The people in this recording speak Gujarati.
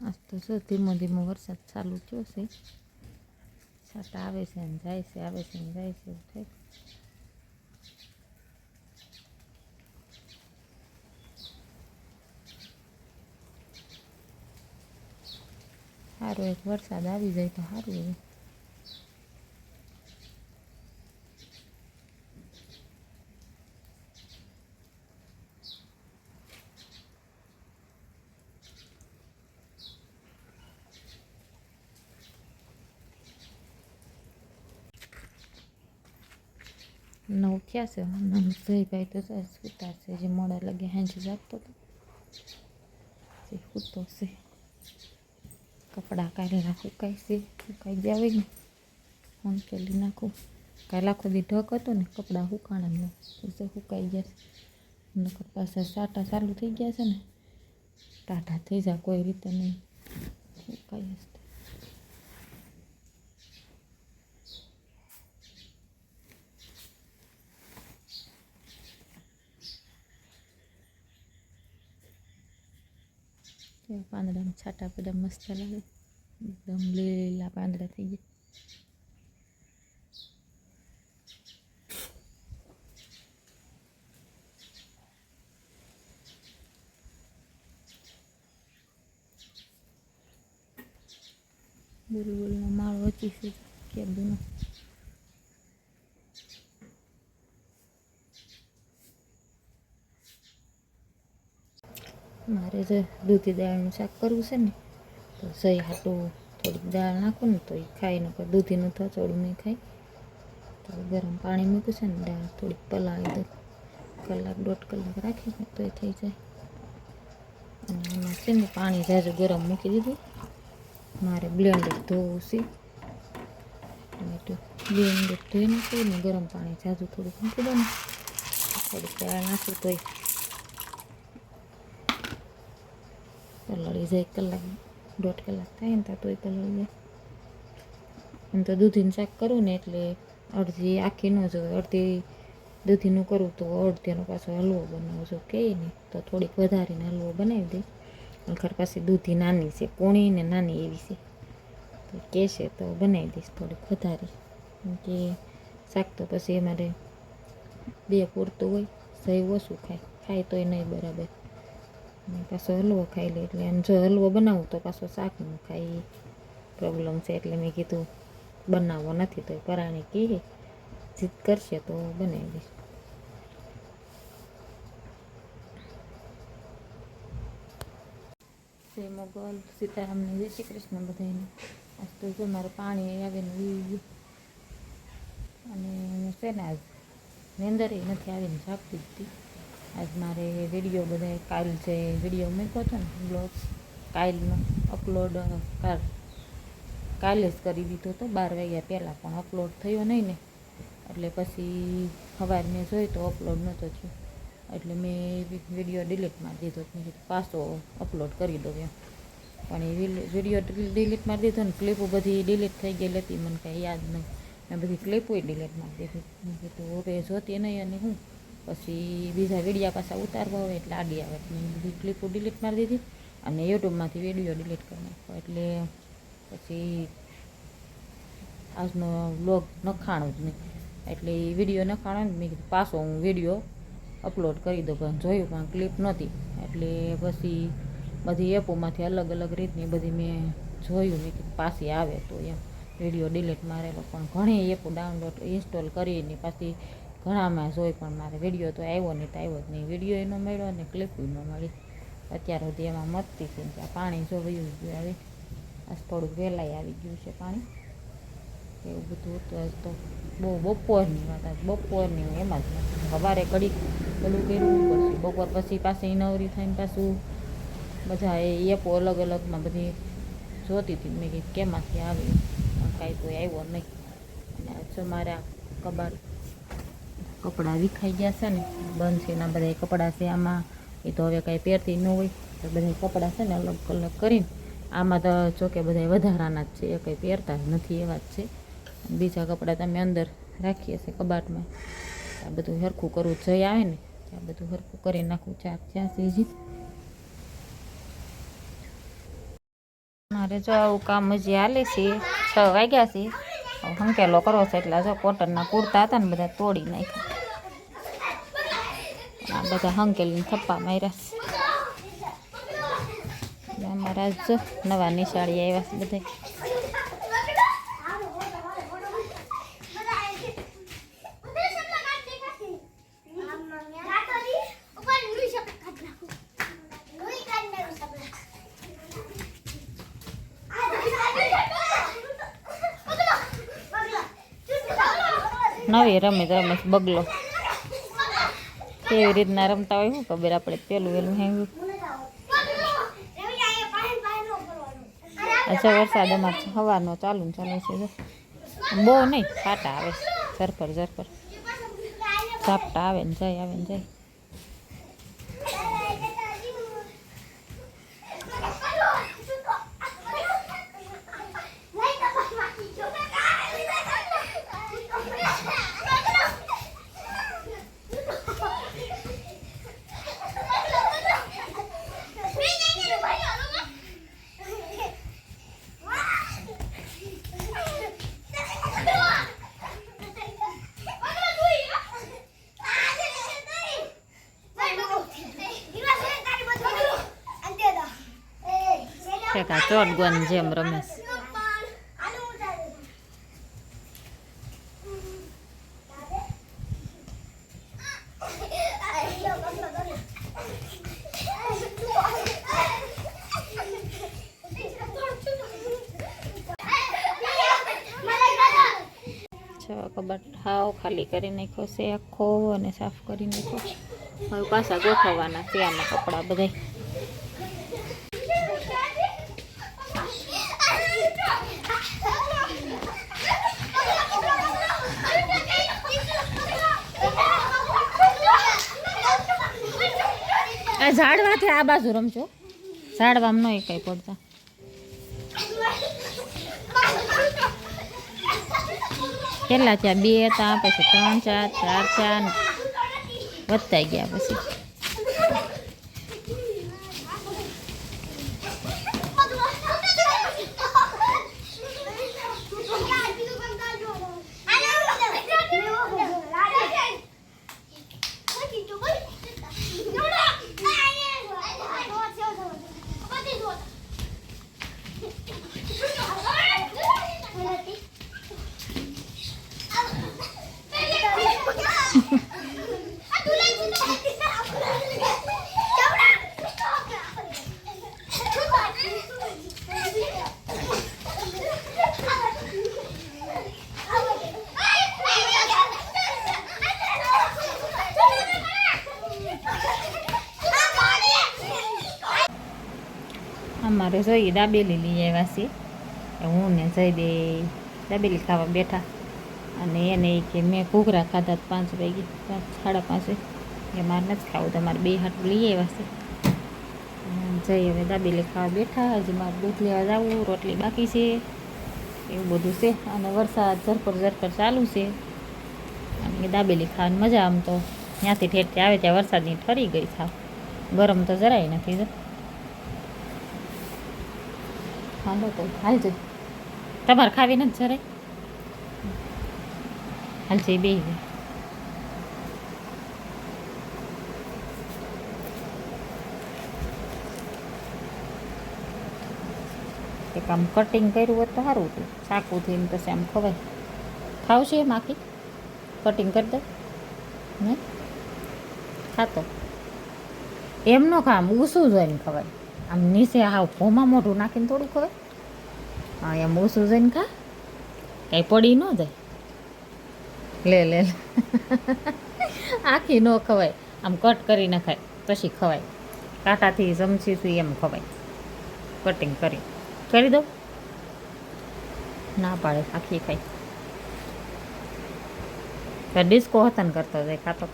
આજ તો જો ધીમો ધીમો વરસાદ ચાલુ થયો છે. છાંટા આવે છે ને જાય છે, આવે છે ને જાય છે, એવું થાય. સારો એક વરસાદ આવી જાય તો સારું એવું. નવ થયા છે. જયભાઈ તો સૂતા છે, જે મોડા લગે હાંજે જાગતો હતો જે સૂતો છે. કપડાં કાઢેલા સુકાય છે, સુકાઈ ગયા હોય ને ફોન કરી નાખું. કાલે આખો દી ઢક હતો ને કપડાં સુકાણા સુકાઈ ગયા છે. નકર પાછા સાટા ચાલુ થઈ ગયા છે ને ટાઢા થઈ જાય કોઈ રીતે નહીં, સુકાઈ જ. પાંદડામાં છાંટા બધા મસ્ત લાગે, એકદમ લીલા પાંદડા થઈ ગયા. બુલબુલનો માળો વચી છે કેદુનો. મારે જે દૂધી દાળનું શાક કરવું છે ને તો સહી હાટું થોડીક દાળ નાખું ને તો એ ખાઈ નકર દૂધીનું થચોડું નહીં ખાય. તો ગરમ પાણી મૂક્યું છે ને દાળ થોડીક પલાળી દઉં, કલાક દોઢ કલાક રાખી તો એ થઈ જાય. અને એમાં છે ને પાણી ઝાઝું ગરમ મૂકી દીધું. મારે બ્લેન્ડર ધોવું છે, બ્લેન્ડર ધોઈ નાખું ને ગરમ પાણી ઝાઝું થોડુંક મૂકી દઉં ને થોડીક દાળ નાખું તોય પલાળી જાય. કલાક દોઢ કલાક થાય ને તોય પલાળી જાય. એમ તો દૂધીનું શાક કરું ને એટલે અડધી આખી ન જોવે, અડધી દૂધીનું કરું તો અડધીનો પાછો હલવો બનાવો જો કહે ને તો થોડીક વધારીને હલવો બનાવી દઈ. ખર પાછી દૂધી નાની છે, પોણી ને નાની એવી છે તો કહેશે તો બનાવી દઈશ થોડીક વધારી. કેમ કે શાક તો પછી અમારે બે પૂરતું હોય, સહી ઓછું ખાય તોય નહીં બરાબર. પાછો હલવો ખાઈ લે એટલે એમ જો હલવો બનાવું તો પાછો શાક ન ખાય પ્રોબ્લેમ છે. એટલે મેં કીધું બનાવવો નથી તો પરાણે કહે જીદ કરશે તો બનાવી દઈશ. જય મોગલ, સીતારામને જય શ્રી કૃષ્ણ બધાને. આજ તો જો મારે પાણી આવીને વીવી અને છે ને આજ નીંદરે નથી આવીને જાગતી હતી. આજ મારે વિડીયો બધા કાલ જે વિડીયો મૂક્યો હતો ને બ્લોગ કાલનો અપલોડ કાલે જ કરી દીધો હતો 12 વાગ્યા પહેલાં, પણ અપલોડ થયો નહીં ને એટલે પછી સવારે મેં જોઈ તો અપલોડ નહોતો થયો એટલે મેં વિડીયો ડિલીટ મારી દીધો. મેં કીધું પાછો અપલોડ કરી દઉં એમ, પણ એ વિડીયો ડિલીટ મારી દીધો ને ક્લિપો બધી ડિલીટ થઈ ગયેલી હતી, મને કાંઈ યાદ નહીં. મેં બધી ક્લિપોય ડિલીટ મારી દીધી. મેં કીધું હવે જોતી નહીં અને હું પછી બીજા વિડીયા પાછા ઉતારવા હોય એટલે આડી આવે એટલે મેં બધી ક્લિપો ડિલીટ મારી દીધી અને યુટ્યુબમાંથી વિડીયો ડિલીટ કરી નાખ્યો. એટલે પછી આજનો વ્લોગ નખાણો જ નહીં એટલે એ વિડીયો નખાણો ને મેં કીધું પાછો હું વિડીયો અપલોડ કરી દઉં. પણ જોયું પણ ક્લિપ નહોતી એટલે પછી બધી એપોમાંથી અલગ અલગ રીતની બધી મેં જોયું. મેં કીધું પાછી આવે તો એમ વિડીયો ડિલીટ મારેલો, પણ ઘણી એપો ડાઉનલોડ ઇન્સ્ટોલ કરીને પાછી ઘણામાં જોઈ પણ મારે વિડીયો તો આવ્યો નહીં તો આવ્યો જ નહીં. વિડીયો ન મળ્યો અને ક્લિપ ન મળી. અત્યાર સુધી એમાં મસ્તી છે ત્યાં પાણી જો વયું ગયું. આવે આજ થોડુંક વહેલાય આવી ગયું છે પાણી, એવું બધું હતું. આજ તો બહુ બપોરની વાત, આજ બપોરની એમાં જ નથી. સવારે ઘડીક પેલું કર્યું પછી બપોર પછી પાછી નવરી થઈને પાછું બધા એ એપો અલગ અલગમાં બધી જોતી હતી. મેં કીધું કેમાંથી આવે પણ કાંઈ તો આવ્યો નહીં. અને આજ મારા કપડાં વિખાઈ ગયા છે ને બંધ છે. એના બધા કપડાં છે આમાં, એ તો હવે કાંઈ પહેરતી ન હોય તો બધા કપડાં છે ને અલગ અલગ કરીને આમાં તો જોકે બધા વધારાના જ છે, એ કંઈ પહેરતા જ નથી એવા જ છે. બીજા કપડાં તમે અંદર રાખીએ છીએ કબાટમાં. આ બધું સરખું કરવું જઈ આવે ને આ બધું સરખું કરી નાખવું. ચાક ત્યાં સીજી મારે જો આવું કામ હજી હાલે છે 6 વાગ્યા છે હંકેલો કરો છે એટલે જો કોટનના કુર્તા હતા ને બધા તોડી નાખ્યા આ બધા હંકેલીને થપ્પા માર્યા છે અમારા જો નવા નિશાળી આવ્યા છે બધા નવી રમે બગલો કેવી રીતના રમતા હોય શું ખબર આપણે પેલું વેલું હેવું અચ્છા વરસાદ અમારે હવાનો ચાલુ છે બહુ નહીં ફાટા આવે ઝરપર ઝાપટા આવે ને જાય ચોટ ગોન જેમ રમેશ કબાટ હાવ ખાલી કરી નાખ્યો છે આખો અને સાફ કરી નાખ્યો હવે પાછા ગોઠવવાના છે આના કપડા બધા આ ઝાડવાથી આ બાજુ રમજો ઝાડવામાં નહીં કઈ પડતા કેટલા થયા 2 હતા પછી 3 4 4 વધતા ગયા પછી અમારે જોઈએ દાબેલી લઈ આવ્યા છીએ હું ને જઈ દાબેલી ખાવા બેઠા અને એને કે મેં ઘૂઘરા ખાધા 5 વાગે 5:30 વાગે એ મારે નથી ખાવું તમારે 2 હાથ લઈ આવ્યા છે જઈ હવે દાબેલી ખાવા બેઠા હજી મારે દૂધ લેવા જવું રોટલી બાકી છે એવું બધું છે અને વરસાદ ઝરપર ચાલુ છે અને દાબેલી ખાવાની મજા આમ તો ત્યાંથી ઠેઠથી આવે ત્યાં વરસાદની ઠરી ગઈ થાવ ગરમ તો જરાય નથી જો હાલો તો હાલજો તમારે ખાવી નથી જરાય હાલશે બે એક આમ કટિંગ કર્યું હોત તો સારું હતું ચાકુથી ને પછી આમ ખવાય ખાવશે એમ આખી કટિંગ કરી દે ને ખાતો એમ ન ખા આમ ઊસું જોઈને ખવાય આમ નીચે હાવ ભોમાં મોઢું નાખીને થોડું ખવાય હા એમ ઊસું જોઈને ખા કંઈ પડી ન જાય લે આખી ન ખવાય આમ કટ કરી નાખાય પછી ખવાય કાંટાથી ચમચીથી એમ ખવાય કટિંગ કરી દો ના પાડે આખી ખાઈ ડિસ્કો હતન કરતો જાય ખાતો